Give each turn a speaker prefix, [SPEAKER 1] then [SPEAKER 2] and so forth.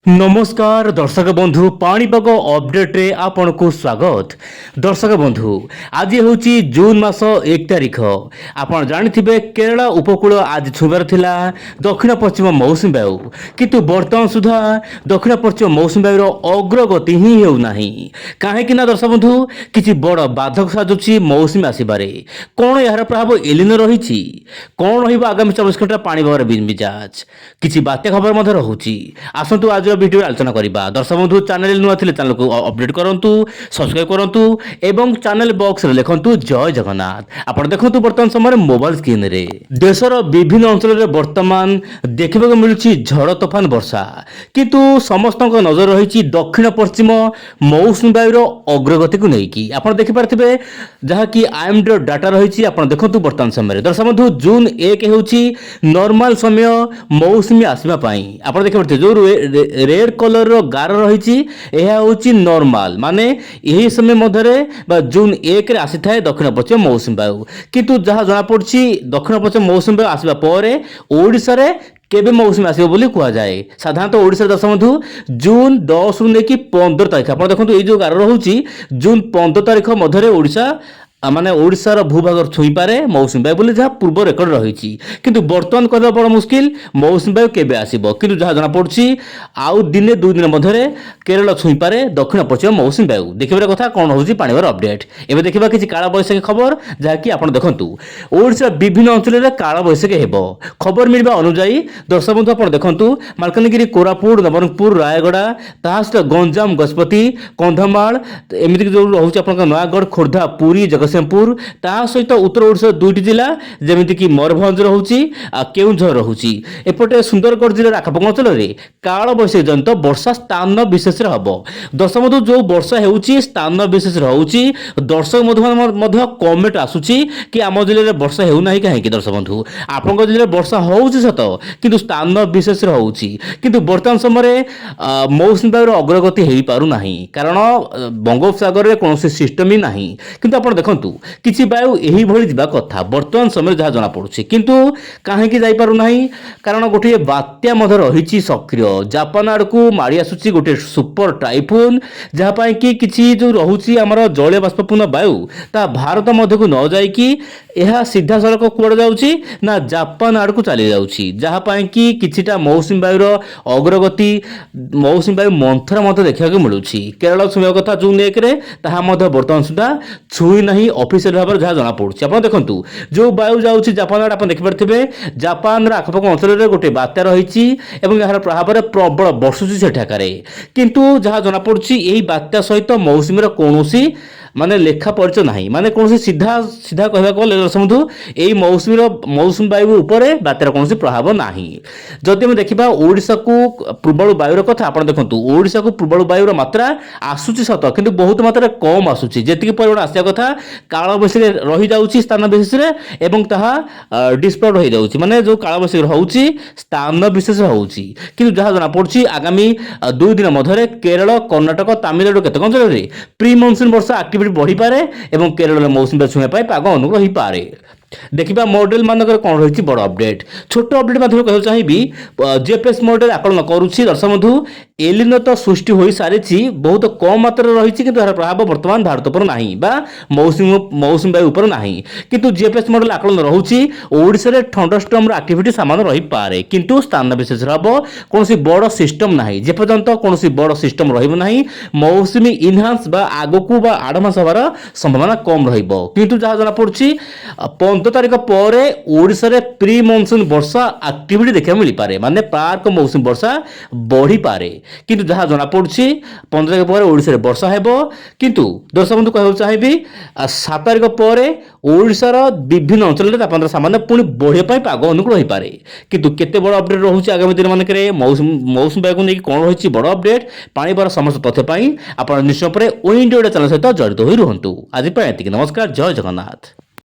[SPEAKER 1] नमस्कार दर्शक बंधु पाणीपाग अपडेट रे आपन को स्वागत। दर्शक बंधु आज हूँ जून मास 1 तारिख। आपन जानिथिबे केरल उपकूल आज छुबार थिला दक्षिण पश्चिम मौसुमी वायु, किंतु वर्तमान सुधा दक्षिण पश्चिम मौसुमी वायुर अग्रगति ही हेउ नाही। काहेकि ना दर्शक बंधु किछि बड़ बाधक साजुछि मौसुमी आसिबारे। कोन यार प्रभाव एलिनो रहिछि, कोन रहिबो आगामी 24 घंटा पाणीपागर मिजाज, किछि बात्या खबर मध्य रहुछि। आसंतु आज वीडियो आलोचना करिबा। दर्शक बंधु चैनल नुआ थिले चैनल को अपडेट करंतु, सब्सक्राइब करंतु एवं चैनल बॉक्स रे लिखंतु जय जगन्नाथ। आपण देखंतु वर्तमान समय मोबाइल स्क्रीन रे देशर विभिन्न अंचल रे वर्तमान देखिबा को मिलुछि झड़ तूफान वर्षा, किंतु समस्तक नजर रहिछि दक्षिण पश्चिम मौसुमी वायुर अग्रगति को नेकी। आपण देखि पारथिबे जहा कि आईएमडी डाटा रहिछि। आपण देखंतु वर्तमान समय दर्शक बंधु जून 1 हेउछि नॉर्मल समय मौसुमी आसीबा पई। आपण देखि पारथिबे जो रेड कलर रो गार रही है नॉर्मल, माने यही समय मध्य जून 1 रे आसी थाए दक्षिण पश्चिम मौसुमी वायु, किंतु जहाँ जना पड़छि दक्षिण पश्चिम मौसुमी वायु आसवा परे ओडिशा रे केबे मौसुमी आसीबो बोली कुआ जाए। साधारणतः ओडिशा दर्शक बंधु जून 10 रु नेकी 15 तारिख आपण देखंतु एई जो गार रहउछि जून 15 तारिख मध्य ओडिशा माने ओडिशार भूभाग छुई पारे मौसुमी वायु बोली जहाँ पूर्व रेकर्ड रही, किंतु बर्तमान कहवा बड़ मुस्किल मौसुमी वायु केबे आसीबो। किंतु जहाँ जना पड़छि आउ दिने 2 दिन मध्य केरल छुई पारे दक्षिण पश्चिम मौसुमी वायु। देखिबार कथा कोन होउछि पाणीपाग अपडेट। एबे देखिबा किछि काला बैसाखी खबर जहाँ कि आपण देखंतु ओडिशा विभिन्न अंचल रे काला बैसाखी हेबो। खबर मिलबा अनुसार दर्शक बंधु आपण देखंतु मालकानगिरी, कोरापुट, नवरंगपुर, रायगड़ा, ताहासर गंजाम, गजपति, कंधमाल एमिति जो रहउछि आपण नयागढ़, खोर्धा, पुरी, जगतसिंहपुर, ता सहित उत्तर ओडिशा 2टी जिला जेमिति कि मयूरभंज रहउछि आ केउंझर रहउछि। एपटे सुंदरगढ़ जिल्ला आखपाख अंचल रे काल बैसाखी जनित वर्षा स्थान विशेष रे हबो। दर्शक बंधु जो वर्षा हेउछि स्थान विशेष रहउछि। दर्शक मध्य कमेंट आसुछि कि आम जिले रे वर्षा हेउ नाही काहे कि। दर्शक बंधु आपन जिले रे वर्षा होउछि सत, किंतु स्थान विशेष रहउछि। किंतु वर्तमान समय मौसुमी वायुर अग्रगति हेइ पारु नाही, कारण बंगोपसागर रे कोनोसी सिस्टम ही नाही। किंतु आपण देखंतु किछि वायु एही भଳି जिबा कथा वर्तमान समय जहाँ जना पड़ुछि, किंतु काहे कि जाई पारु नाही, कारण गोटे बात्या मध्य रहिछि सक्रिय जापान आड़ को मारी आसुछि गोटे सुपर टाइफून, जहाँ पाई कि किछि जो रहुछि हमर जलीय बाष्पपूर्ण वायु ता भारत मध्य को न जाई कि यह सीधा सड़क कुआड़ जाउछि ना जापान आड़ को चली जाउछि, जहाँ पाई कि किछिटा मौसुमी वायुर अग्रगति मौसुमी वायु मंथर मध्य देखा मिलुछि। केरल छुइबा कथा जून 1 रे ताहा मध्य वर्तमान सुधा छुई नहीं ऑफिशियल भाव जहाँ जना पड़ुछि। आपण देखंतु जो वायु जाउछि जापान आड़ आपण देखि पारथिबे जापान रा आखपाख अंचल रे गोटे बात्या रहिछि एवं यार प्रभाव रे प्रबल वर्षुछि सेठाकारे, किंतु जहाँ जना पड़ुछि एही बात्या सहित मौसुमी रा कोनोसी माने लेखा परिचय नाही, माने कोनोसी सीधा सीधा कहबा गले बंधु एही मौसुमी वायु उपरे बात्यार कोनोसी प्रभाव नाही। जदि हम देखिबा ओडिशा को पूर्वळु वायुर कथा आपण देखंतु ओडिशा को पूर्वळु वायुर मात्रा आसुछि सत, किंतु बहुत मात्रा कम आसुछि। जेतिकी परिमाण आसिया कथा काळ बैसाखी रही जाउछि स्थान विशेष रे एवं ताहा डिस्प्लेड हो जाउछि, माने जो काळ बैसाखी रहउछि स्थान विशेष रहउछि। किंतु जहाँ जना पड़छि आगामी 2 दिन मध्य केरल, कर्णाटक, तामिलनाडु केतक अंचल रे प्री मॉनसून वर्षा एक्टिविटी बढ़ी पारे एवं केरल मौसुमी वायु छुइबा पाई पाग अनुकूल होई पारे। देखिबा मॉडल मानकर कोन रहिछि बड़ अपडेट। छोट अपडेट माध्यम कहउ चाहिबी जीएफएस मॉडल आकलन करूछि। दर्शक बंधु एलिनो तो सृष्टि होई सारिछि, बहुत कम मात्रा रहिछि, किंतु एହାର प्रभाव वर्तमान भारत पर नाही बा मौसुमी वायु ऊपर नाही। किंतु जीएफएस मॉडल आकलन रहउछि ओडिसा रे थंडरस्टॉर्म रो एक्टिविटी सामान्य रही पारे, किंतु स्थान विशेष रहबो कोनोसी बड़ सिस्टम नाही। जे पर्यंत कोनोसी बड़ सिस्टम रहिबो नाही मौसुमी इनहांस बा आगोकू बा आडमास हबार संभावना कम रहिबो। किंतु जहाँ जना पड़छि 15 तारिख पर ओडिशा रे प्री मॉनसून वर्षा एक्टिविटी देखा मिल पारे, माने पार्क मौसुमी वर्षा बढ़ी पारे। किंतु जहाँ जना पड़छि 15 तारिख पर ओडिशा रे वर्षा हेबो। किंतु दर्शक बंधु कहउ चाहिबी 7 तारिख पर ओडिशा रो विभिन्न अंचल रे तापमात्रा सामान्य पुनी बढ़े पाई पाग अनुकूल होई पारे। किंतु केते बड़ अपडेट रहउछि आगामी दिन मानकरे मौसुमी वायु को नेकी कोन रहिछि बड़ अपडेट पाणीपाग समस्त तथ्य पाई आपण निश्चय पर ओइंडिया चैनल सहित जड़ित होई रहंतु। आज पाई एतिक। नमस्कार, जय जगन्नाथ।